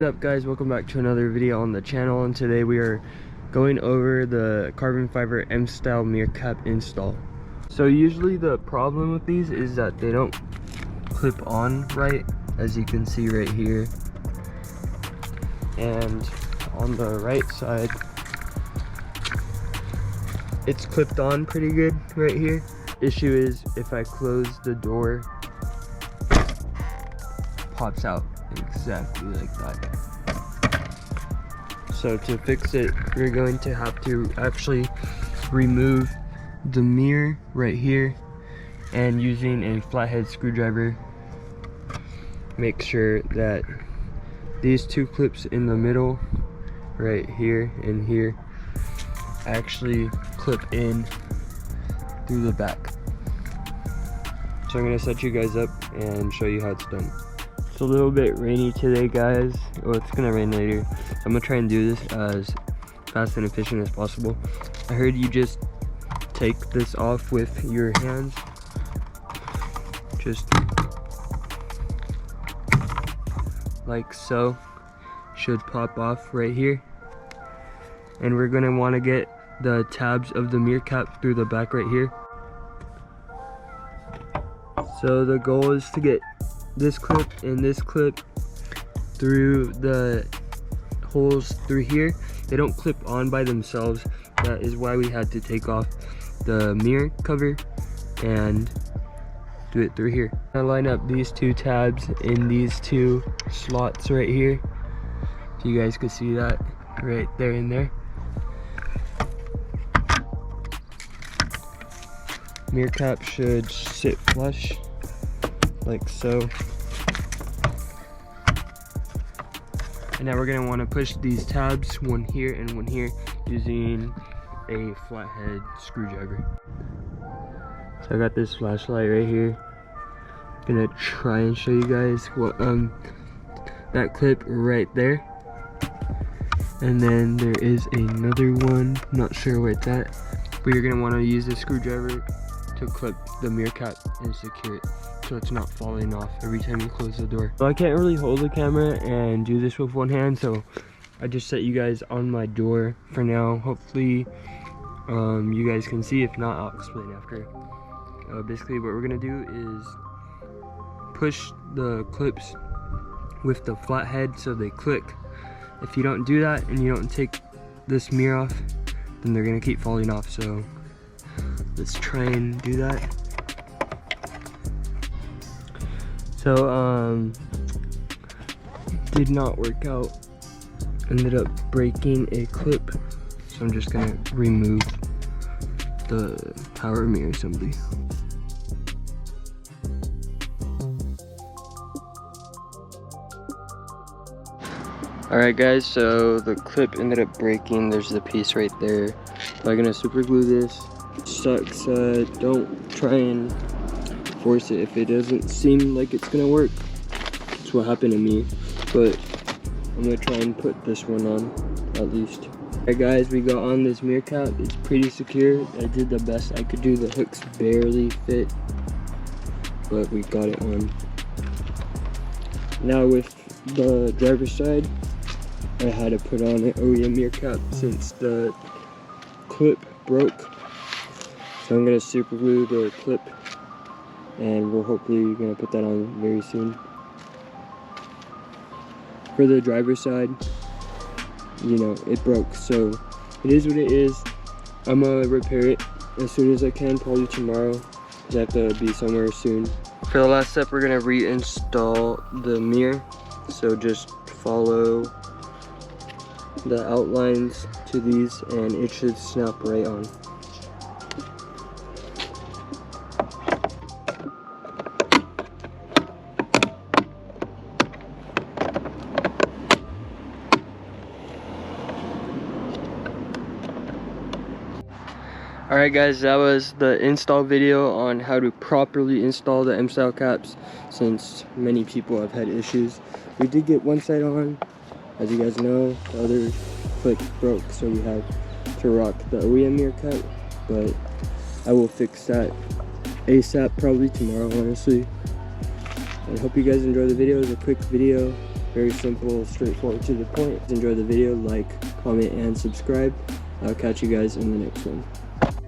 What's up guys, welcome back to another video on the channel, and today we are going over the carbon fiber M style mirror cap install. So usually the problem with these is that they don't clip on right, as you can see right here, and on the right side it's clipped on pretty good right here. Issue is if I close the door, it pops out exactly like that. So to fix it, we're going to have to actually remove the mirror right here, and using a flathead screwdriver, make sure that these two clips in the middle right here and here actually clip in through the back. So I'm going to set you guys up and show you how it's done. It's a little bit rainy today guys. Well, it's gonna rain later, so I'm gonna try and do this as fast and efficient as possible. I heard you just take this off with your hands, just like so. Should pop off right here, and we're gonna want to get the tabs of the mirror cap through the back right here. So the goal is to get this clip and this clip through the holes through here. They don't clip on by themselves. That is why we had to take off the mirror cover and do it through here. I line up these two tabs in these two slots right here, so you guys can see that right there and there. Mirror cap should sit flush like so. And now we're going to want to push these tabs, one here and one here, using a flathead screwdriver. So I got this flashlight right here. I'm going to try and show you guys what that clip right there. And then there is another one, not sure where it's at, but you're going to want to use a screwdriver to clip the mirror cap and secure it, so it's not falling off every time you close the door. So I can't really hold the camera and do this with one hand, so I just set you guys on my door for now. Hopefully you guys can see. If not, I'll explain after. Basically what we're gonna do is push the clips with the flathead so they click. If you don't do that and you don't take this mirror off, then they're gonna keep falling off. So let's try and do that. So did not work out, ended up breaking a clip, so I'm just gonna remove the power mirror assembly. Alright guys, so the clip ended up breaking. There's the piece right there, so I'm gonna super glue this. Sucks. Don't try and force it if it doesn't seem like it's gonna work. That's what happened to me, but I'm gonna try and put this one on at least. Alright guys, we got on this mirror cap. It's pretty secure. I did the best I could do. The hooks barely fit, but we got it on. Now with the driver's side, I had to put on an OEM mirror cap since the clip broke. So I'm gonna super glue the clip, and we're hopefully gonna put that on very soon. For the driver's side, you know, it broke, so it is what it is. I'm gonna repair it as soon as I can, probably tomorrow, because I have to be somewhere soon. For the last step, we're gonna reinstall the mirror, so just follow the outlines to these and it should snap right on. Alright guys, that was the install video on how to properly install the M-style caps, since many people have had issues. We did get one side on, as you guys know. The other clip broke, so we have to rock the OEM mirror cap, but I will fix that ASAP, probably tomorrow honestly. I hope you guys enjoyed the video. It was a quick video. Very simple, straightforward, to the point. Enjoy the video, like, comment, and subscribe. I'll catch you guys in the next one.